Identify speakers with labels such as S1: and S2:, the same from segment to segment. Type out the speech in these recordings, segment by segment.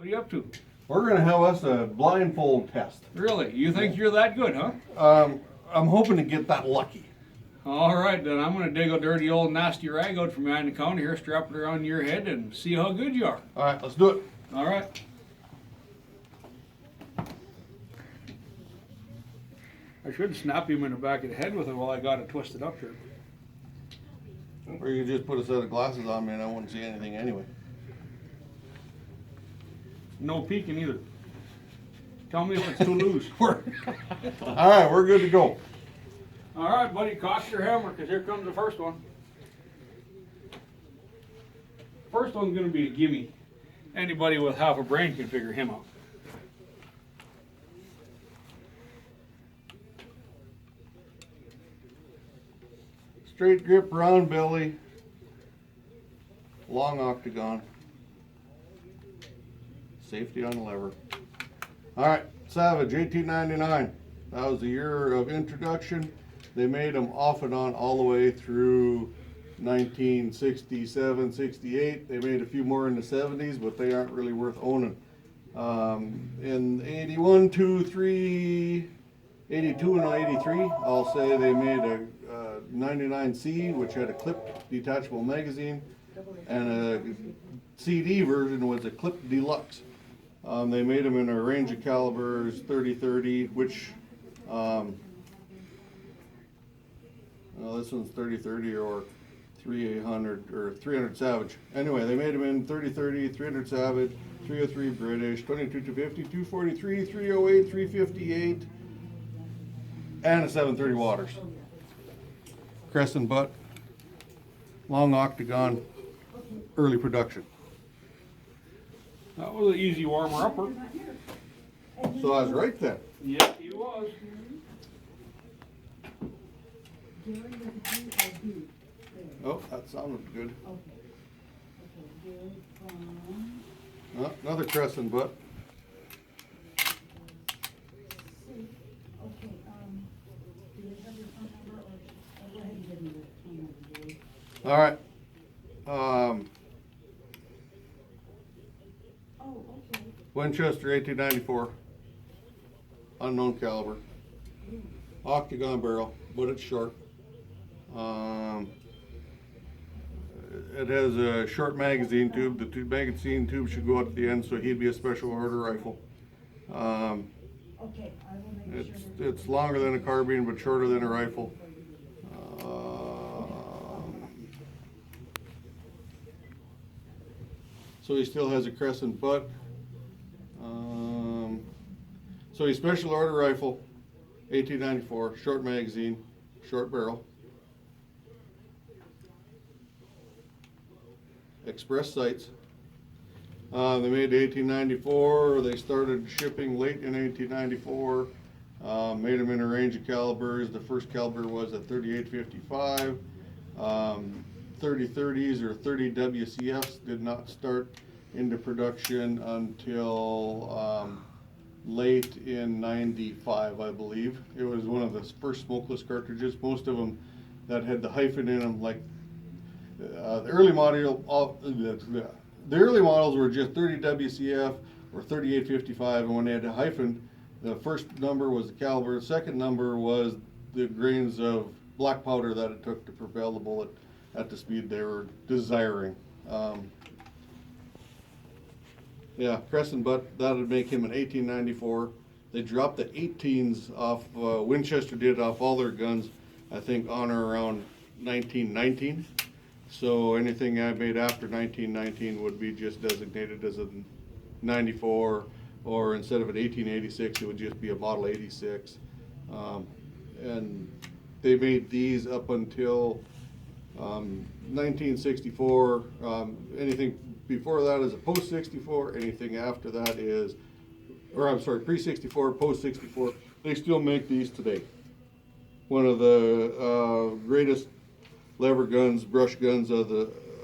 S1: What are you up to?
S2: We're gonna have us a blindfold test.
S1: Really? You think you're that good, huh?
S2: I'm hoping to get that lucky.
S1: All right, then I'm going to dig a dirty old nasty rag out from behind the counter here, strap it around your head, and see how good you are.
S2: All right, let's do it.
S1: All right. I should snap him in the back of the head with it while I got it twisted up here.
S2: Or you could just put a set of glasses on me and I wouldn't see anything anyway.
S1: No peeking either. Tell me if it's too loose.
S2: All right, we're good to go.
S1: All right, buddy, cock your hammer, because here comes the first one. First one's going to be a gimme. Anybody with half a brain can figure him out.
S2: Straight grip, round belly, long octagon, safety on the lever. All right, Savage, 1899. That was the year of introduction. They made them off and on all the way through 1967, 68. They made a few more in the 70s, but they aren't really worth owning. In 81, 2, 3, 82 and 83, I'll say they made a 99C, which had a clipped detachable magazine, and a CD version was a clipped deluxe. They made them in a range of calibers, 30-30, which this one's 30-30 or 300 or 300 Savage. Anyway, they made them in 30-30, 300 Savage, 303 British, 22-250, 243, 308, 358, and a 730 Waters. Crescent butt, long octagon, early production.
S1: That was an easy warmer-upper.
S2: So I was right then.
S1: Yeah, he was.
S2: Oh, that sounded good. Another crescent butt. All right. Winchester 1894. Unknown caliber. Octagon barrel, but it's short. It has a short magazine tube. The magazine tube should go at the end, so he'd be a special order rifle. It's longer than a carbine, but shorter than a rifle. So he still has a crescent butt. So he's special order rifle, 1894, short magazine, short barrel. Express sights. They made 1894. They started shipping late in 1894. Made them in a range of calibers. The first caliber was a 38-55. 30-30s or 30 WCFs did not start into production until late in 95, I believe. It was one of the first smokeless cartridges. Most of them that had the hyphen in them, like the early models were just 30 WCF or 38-55, and when they had a hyphen, the first number was the caliber, the second number was the grains of black powder that it took to propel the bullet at the speed they were desiring. Yeah, crescent butt, that would make him an 1894. They dropped the 18s off, Winchester did off all their guns, I think on or around 1919. So anything I made after 1919 would be just designated as a 94, or instead of an 1886, it would just be a model 86. And they made these up until 1964. Anything before that is a post 64. Anything after that is, or I'm sorry, pre 64, post 64. They still make these today. One of the greatest lever guns, brush guns of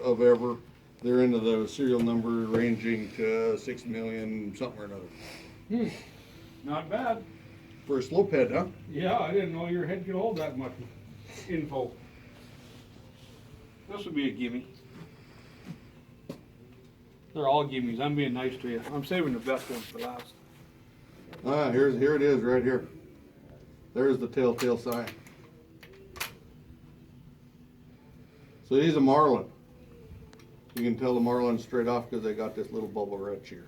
S2: ever. They're into the serial number ranging to 6 million something or another.
S1: Not bad.
S2: For a slope head, huh?
S1: Yeah, I didn't know your head could hold that much info. This would be a gimme. They're all gimmies. I'm being nice to you. I'm saving the best ones for last.
S2: Here it is right here. There's the telltale sign. So he's a marlin. You can tell the marlin straight off because they got this little bubble right here.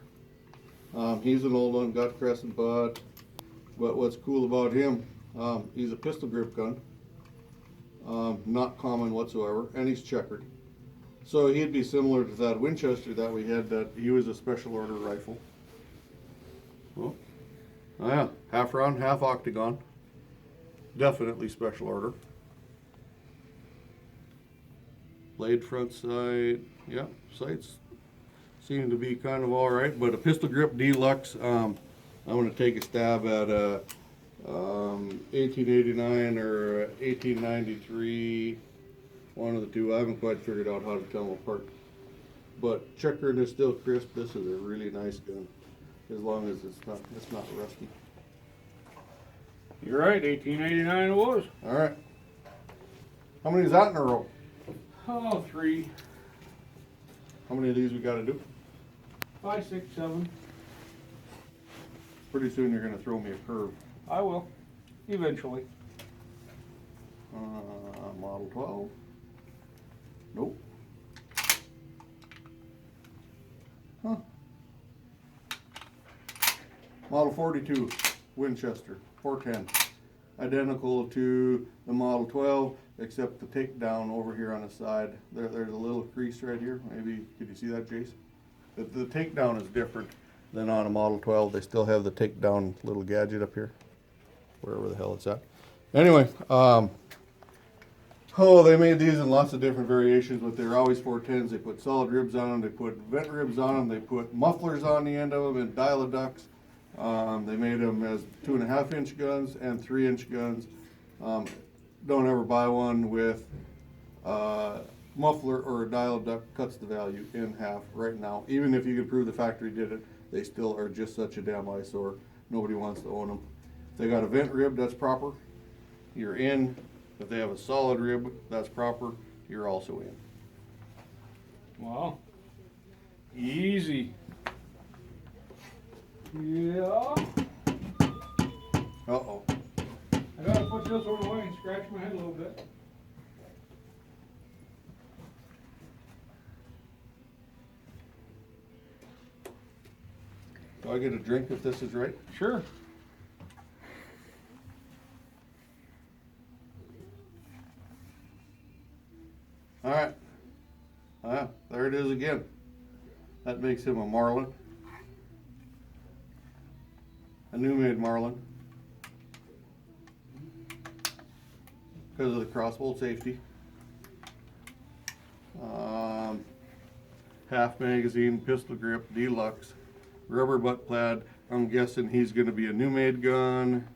S2: He's an old one, got crescent butt. But what's cool about him, he's a pistol grip gun. Not common whatsoever, and he's checkered. So he'd be similar to that Winchester that we had, that he was a special order rifle. Oh yeah, half round, half octagon. Definitely special order. Blade front sight, yeah, sights seem to be kind of all right, but a pistol grip deluxe. I'm going to take a stab at a 1889 or 1893, one of the two. I haven't quite figured out how to tell them apart. But checkered is still crisp. This is a really nice gun, as long as it's not rusty.
S1: You're right, 1889 it was.
S2: All right. How many is that in a row?
S1: Oh, 3,
S2: How many of these we got to do?
S1: 5, 6, 7.
S2: Pretty soon you're going to throw me a curve.
S1: I will, eventually.
S2: Model 12. Nope. Huh. Model 42, Winchester, 410. Identical to the Model 12, except the takedown over here on the side. There's a little crease right here. Maybe, could you see that, Jace? The takedown is different than on a Model 12. They still have the takedown little gadget up here, wherever the hell it's at. Anyway, they made these in lots of different variations, but they're always 410s. They put solid ribs on them. They put vent ribs on them. They put mufflers on the end of them and dial-a-ducks. They made them as 2.5-inch guns and 3-inch guns. Don't ever buy one with muffler or a dial-a-duck. Cuts the value in half right now. Even if you can prove the factory did it, they still are just such a damn eyesore. Nobody wants to own them. If they got a vent rib that's proper, you're in. If they have a solid rib that's proper, you're also in.
S1: Wow. Easy. Yeah.
S2: Uh-oh.
S1: I gotta put this over the way and scratch my head a little bit.
S2: Do I get a drink if this is right?
S1: Sure.
S2: All right. There it is again. That makes him a marlin. A new made marlin. Because of the crossbolt safety. Half magazine, pistol grip, deluxe, rubber butt pad. I'm guessing he's going to be a new made gun.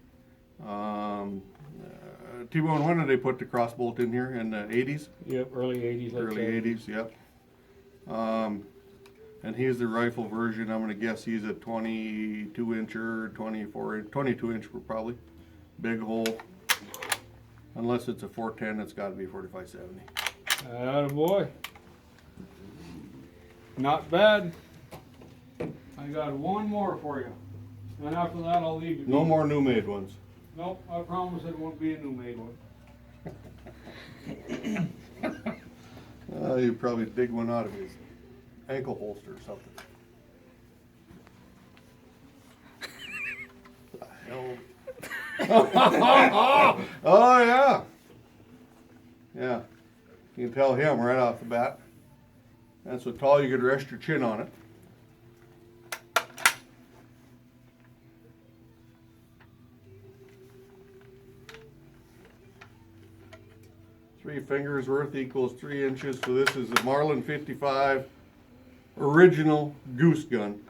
S2: T-Bone, when did they put the crossbolt in here? In the 80s?
S1: Yep, early 80s.
S2: Early 80s, yep. And he's the rifle version. I'm going to guess he's a 22-incher, 22-inch probably. Big hole. Unless it's a 410, it's got to be 4570.
S1: Attaboy. Not bad. I got one more for you. And after that, I'll leave you.
S2: No more new made ones.
S1: Nope, I promise it won't be a new made one.
S2: You probably dig one out of his ankle holster or something. Oh yeah. Yeah. You can tell him right off the bat. That's so tall you could rest your chin on it. Three fingers worth equals 3 inches. So this is a Marlin 55 original goose gun.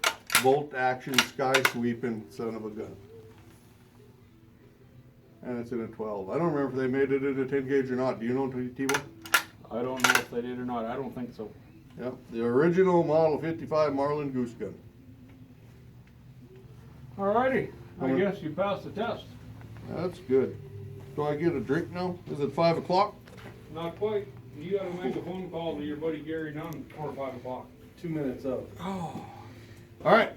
S2: Bolt action, sky sweeping son of a gun. And it's in a 12. I don't remember if they made it in a 10 gauge or not. Do you know, T-Bone?
S1: I don't know if they did or not. I don't think so.
S2: Yep, the original Model 55 Marlin goose gun.
S1: Alrighty, I guess you passed the test.
S2: That's good. Do I get a drink now? Is it 5 o'clock?
S1: Not quite. You gotta make a phone call to your buddy Gary Nunn before 5 o'clock.
S3: 2 minutes up.
S1: Oh.
S2: All right.